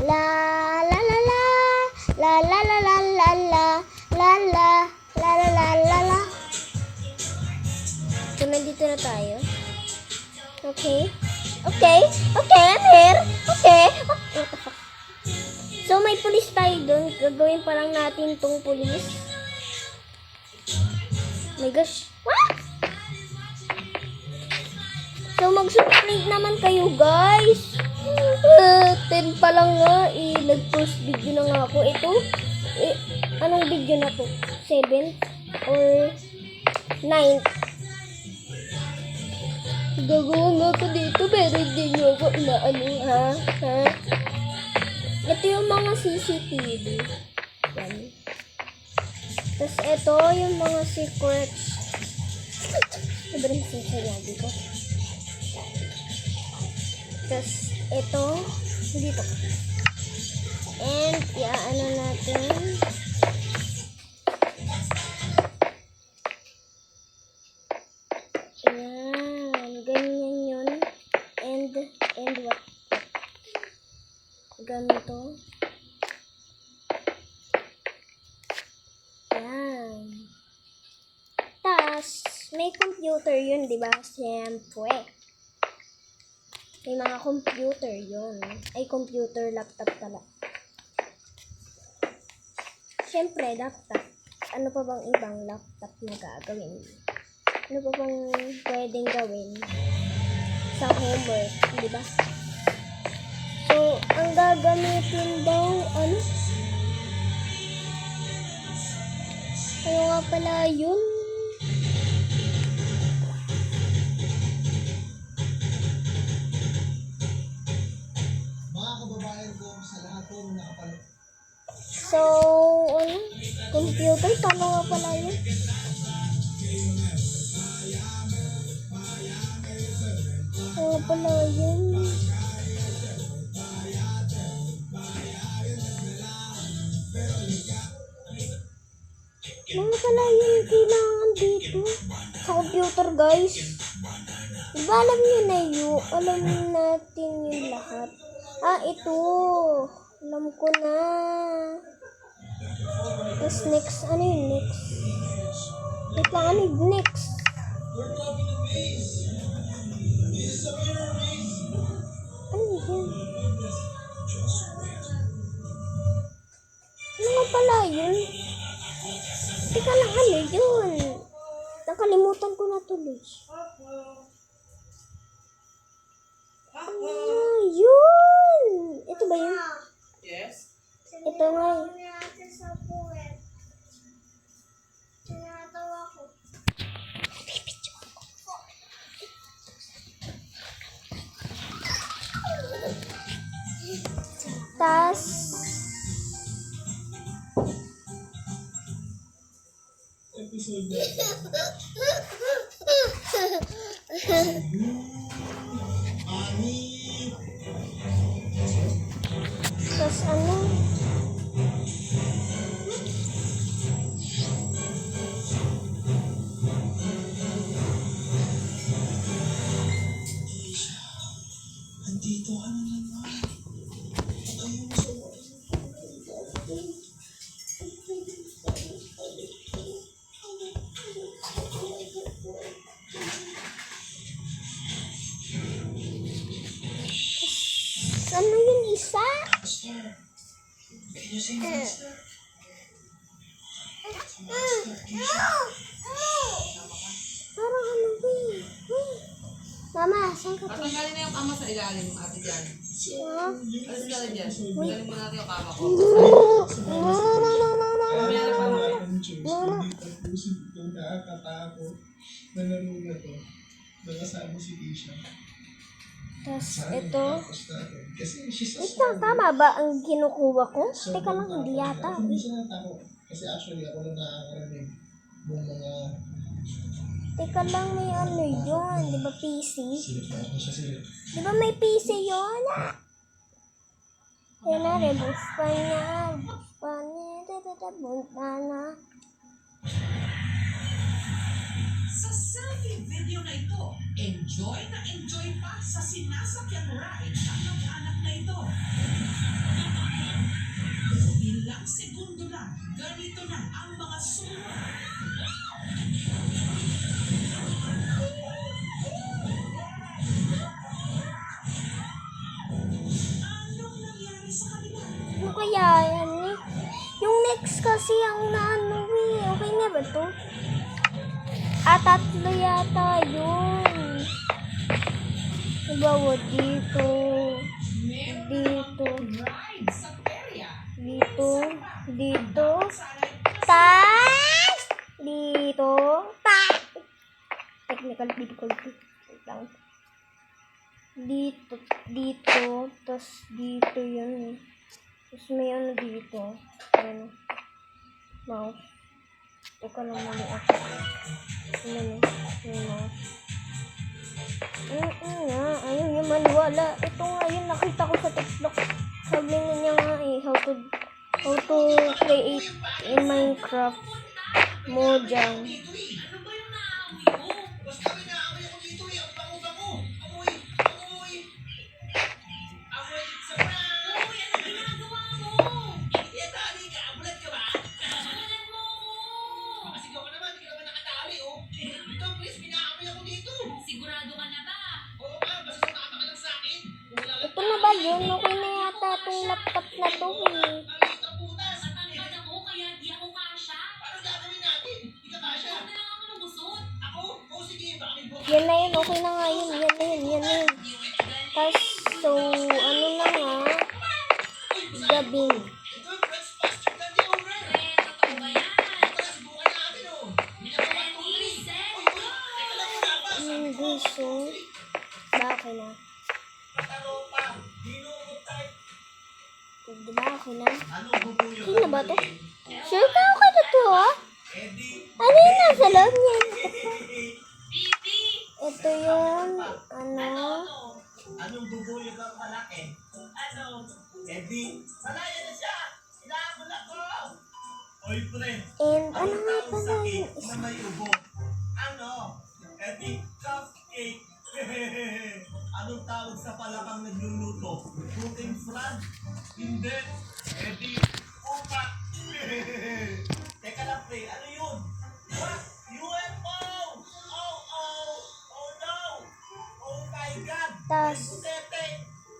La la la la la la la la la la la la la la la la la. So, nandito na tayo. Okay. Okay. Okay, I'm here. Okay. What the fuck? So, may pulis tayo dun. Gagawin pa lang natin tong pulis. Oh my gosh. What? So, mag-subscribe naman kayo, guys. 10 pa lang nga. Nag-post video na nga ako. Ito, anong video na to? 7 or 9? Gagawa nga ako dito, pero hindi nyo ako inaano, ha? Ito yung mga CCTV. Yan. Tapos ito yung mga secrets. Sobrang sinasabi ko. Tapos ito, dito. And, ano natin. Ayan, ganyan yun. And what? Ganito. Ayan. Tas, may computer yun, di ba? Siyempre. May mga computer yun. Ay, computer, laptop pala. Siyempre, laptop. Ano pa bang ibang laptop na gagawin? Ano pa bang pwedeng gawin sa homework, di ba? So, ang gagamitin daw, ano nga pala yun? Mga kababayan ko sa lahat po na nakapalo. So, computer, paano nga pala yun? Ano pala yun? Ano pala yun kailangan dito? Sa computer, guys. Diba alam nyo na yun? Alam natin yung lahat. Ito. Alam ko na. Tapos next, ano yung next? Wait lang, ano yung next? Ano yun? Ano nga pala yun? Teka lang, ano yun? Nakalimutan ko na tuloy. Yun! Ito ba yun? Yes? Ito nga. Tas tas ano? Nandito ka na naman. Ano yung isa? Master, can you say master? Master, Parang ano ba Mama, saan ka to? Tatanggalin na yung kama sa ilalim, ate dyan. Ah? Alis ka rin dyan. Tanggalin mo natin yung kama ko. Kaya naman ang choice, hindi tapusin itong nakakatakot na laro na to. Nakasama si Isha. Tapos Sana ito. matapos natin. Kasi she's a Wait lang, tama ba ang kinukuha ko? Teka lang, hindi yata. Ako minsan natakot. Kasi actually ako lang nakakarinig ng mga Teka lang, may ano yun. Di ba PC? silip na ako siya silip. Di ba may PC yun? Yan na, rebus pa niya. Rebus pa niya. Bunta na. Sa selfie video na ito, enjoy na enjoy pa sa sinasakyan ride ang mag-anak na ito. Ilang segundo lang, ganito na ang mga sunod. Anong nangyari sa kanila? Ano kaya yan eh? Yung next kasi ang naano eh. Okay na ba to? Tatlo yata yun. Diba, dito. Dito. Ride sa perya. Dito. Dito. Tas! Dito. Tas! Technical difficulty. Wait lang. Dito. Dito. Tas dito yun eh. Tapos may ano dito. Ano. Mouse. Teka lang mali ako. Ano. May mouse. Nga. Ayun yung maniwala. Ito nga yun. Nakita ko sa TikTok. Sabi niya nga eh. How to create in Minecraft Mojang. Ano ba yung naamoy mo? Basta may naamoy ako dito eh. Ang bango-bango. Amoy. Amoy. Amoy sa brown. Uy, ano ginagawa mo? Kaya tali ka. Amulat ka ba? Kasalanan mo ko! Makasigaw ka naman. Hindi ka naman nakatali oh. Ito please. May naamoy ako dito. Sigurado ka na ba? Oo nga. Basta sumama ka lang sa akin. Kung wala lang Ito na ba yun? Okay na yata itong laptop na to eh. maliit ang butas. Matangkad ako kaya di ako kasha. Paano gagawin natin? Hindi ka kasha. Huwag na lang ako nabusot. Ako? Oo sige. Baka may bukas. Yan na yun. Okay na nga yun. Yan na yun. Yan na yun. Tapos, so, ano na nga. Gabing. Ito, that's faster than the owner. Eh, totoo ba yan? Tara, subukan natin oh. Ginagawa ko Ready, set, Uy, go! teka lang yung labas. Hindi so. Okay na. Pataro pa. Dinugot type. Di ba okay na? Ano bubuyo? Okay na ba to? Sure ka okay na to ha? Eddie. Ano yun nasa loob niyan? Bibi! Ito yung, ano, Anong bubuyo kang malaki? Ano? Eddie. Malaya na siya. Inaabol ako. Oy, pre. and ano Anong nga tawag pala sa yun? cake na may ubo? Ano? Eddie, cupcake. Anong tawag sa palakang nagluluto? Cooking frog? Hindi. Eddie, upa. Teka lang, pre. Ano yun? What? UFO! Oh, oh! Oh, no! Oh, my God! Tas, May butete!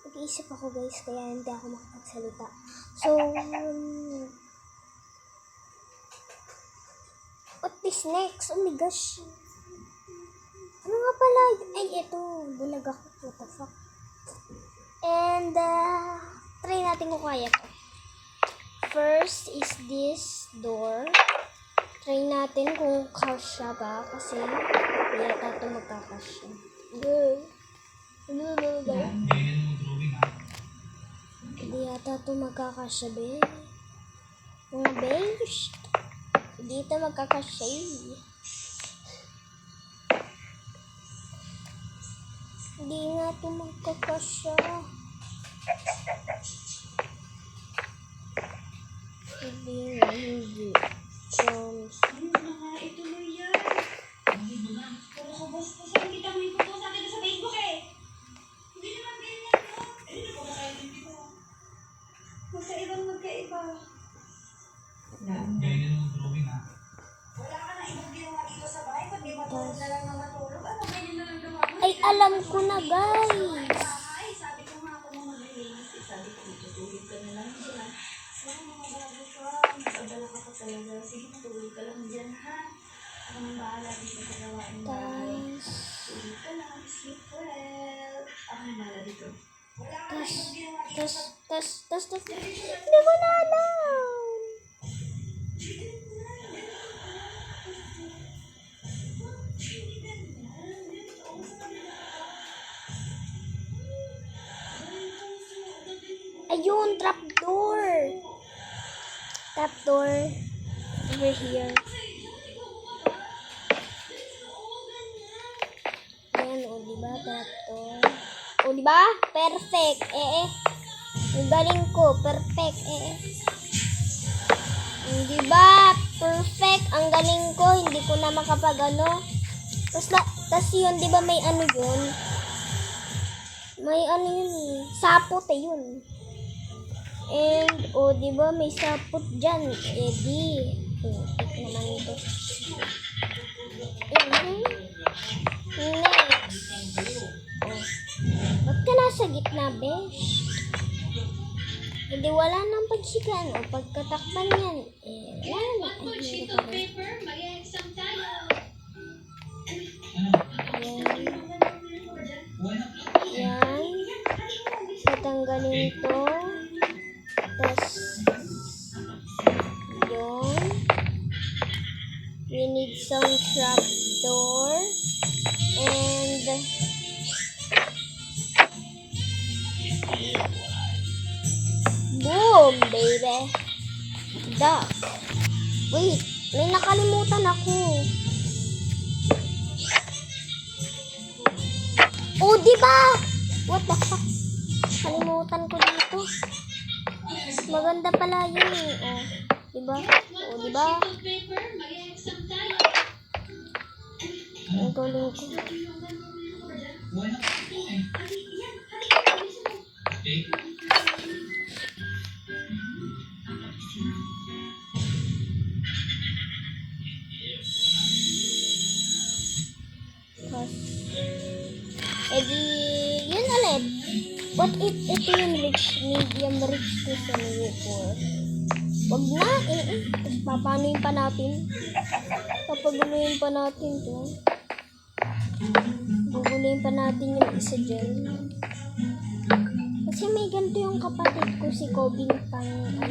nag-iisip ako guys, kaya hindi ako makapagsalita. So, what is next? Oh my gosh. Ano nga pala? Ay, ito. Bulag ako. What the fuck? And, try natin kung kaya to. First is this door. Try natin kung kasya ba. Kasi, hindi yata ito magkakasya. Hindi yata ito magkakasya, be. Mga beige. Hindi ito magkakasya eh. Hindi nga ito magkakasya. Hindi nga, hindi. Promise. Ano na nga, ituloy yan. Hindi mo na. Pero sa boss ko, saan kita mo ipopost natin sa Facebook eh? Hindi naman ganyan yun. Eh, hindi ko makaintindi mo. Magkaibang magkaiba. Wala ka na ibang ginawa dito sa bahay, kundi matulog na lang na matulog. Ano, ganyan na lang gawa mo? Ay, alam ko na, guys. Ay, sabi ko nga kung maglilinis, sabi ko tutulog ka na lang dyan. Sana mga bago ka, nagpadala ka pa talaga. Sige, matulog ka lang dyan, ha? Ako nang bahala dito sa gawain bahay. Tas, Tulog ka lang, sleep well. Ako nang bahala dito. Wala ka tas, ibang ginawa dito. tas. Hindi ko na alam. Ayun, trapdoor. Trapdoor. Over here. Ayan, o, diba? Trapdoor. O, diba? Perfect. Ang galing ko. Perfect. Diba? Perfect. Ang galing ko. Hindi ko na makapagano. Tas yun, diba may ano yun? May ano yun eh. Sapot yun. And, o, diba may sapot dyan. Di. Putik naman ito. Next. Ba't ka nasa gitna, besh? Hindi wala nang pagsikan o pagkatakpan yan. Wala na. One sheet of paper, mag-exam tayo. Yan. Tatanggalin to. Tapos, yun. We need some trapdoor. And, boom, baby. Duck. Wait, may nakalimutan ako. Oh, diba? What the fuck? Kalimutan ko dito. Maganda pala yun eh. Oh, diba? Oh, diba? Sheet of paper, mag-exam tayo. Ang galing ko. Tapos, edi, yun ulit. What if ito yung rich, medium rich to sa poor? Wag na, Tapos papanuin pa natin. Papaguluhin pa natin to. Guguluhin pa natin yung isa dyan. Kasi may ganito yung kapatid ko, si Kobe pangit.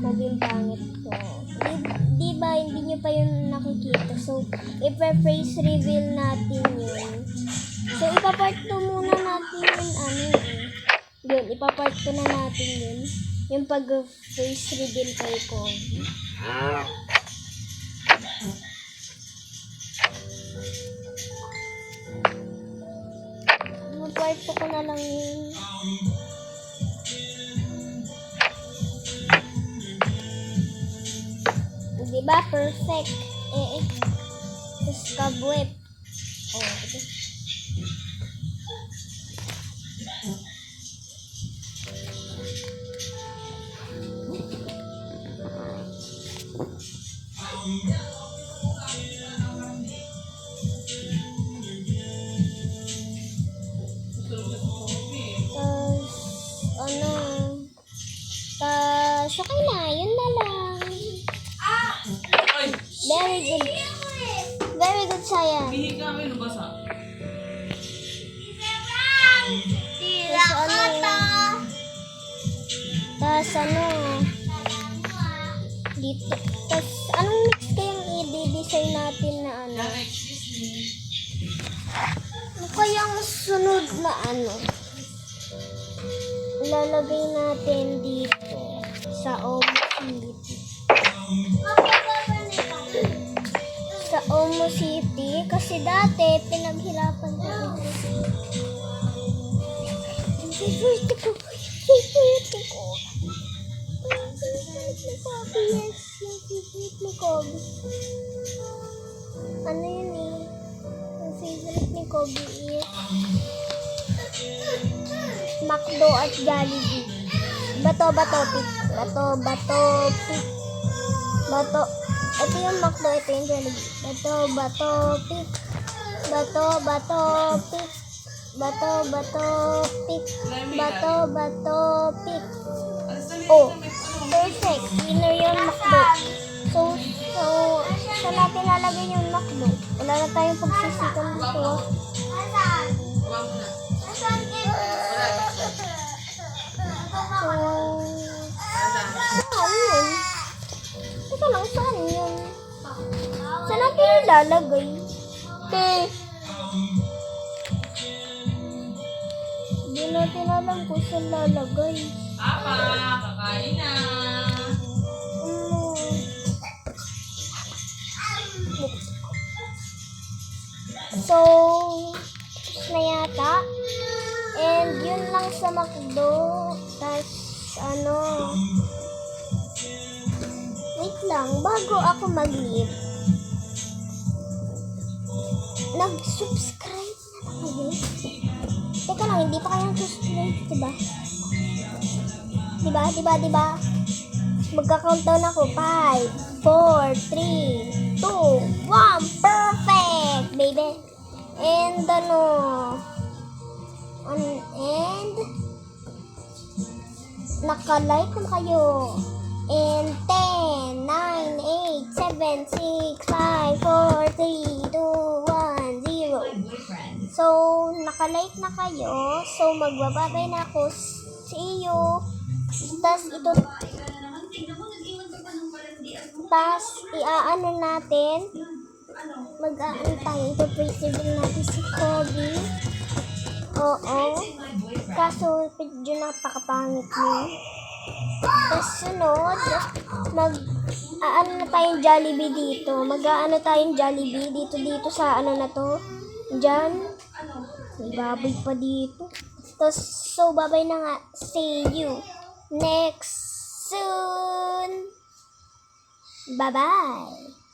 Kobe pangit ko. Diba, hindi nyo pa yun nakikita. So, ipa-face reveal natin yun. So, ipapart 2 muna natin yun, Yun, ipapart 2 na natin yun. Yung pag-face reveal kay Kobe. Part 2 ko na lang yun. Diba? Perfect. Tapos kabweb. Oh, ito. Okay na, yun na lang. Very good. Very good science. Bihi kami, nabasa. Tas dito. Tas anong next kayang i-design natin na ano? Excuse me. Ano kayang sunod na Ilalagay natin dito sa Omo City kasi dati pinaghirapan ko. Favorite ko. Yes, yung favorite ni Kobe. Ano yun eh? Ang favorite ni Kobe is McDo at Jollibee. Bato pig. Ito yung McDo, ito yung Jollibee. Bato pig. Oh, perfect. Winner yung McDo. So, Saan natin lalagay yung McDo? Wala na tayong pagsisikan dito. Ah. Huwag mo na. So, saan yun? Teka lang, saan yun? Saan natin ilalagay? Hindi natin alam kung saan lalagay. Apa, kakain na. Ano? So, tapos na yata. And yun lang sa McDo. Tapos, wait lang, bago ako mag-leave, nag-subscribe na kayo? Teka lang, hindi pa kayo nag-subscribe, diba? Diba? Magka-countdown ako. 5, 4, 3, 2, 1. Perfect, baby. And and naka-like na kayo. And 10, 9, 8, 7, 6, 5, 4, 3, 2, 1, 0. So, naka-like na kayo. So, magbababay na ako. See you. Tapos ito, Tingnan mo, nag-iwan ka pa ng palandian mo. tapos iaano natin. Mag-aano tayo. Ito, preserve natin si Kobe. Oo. Kaso, medyo napakapangit niya. Tapos sunod, aano na tayong Jollibee dito. Mag-aano tayong Jollibee dito sa ano na to. Diyan. May baboy pa dito. Tapos, so babay na nga. See you next soon. Bye-bye.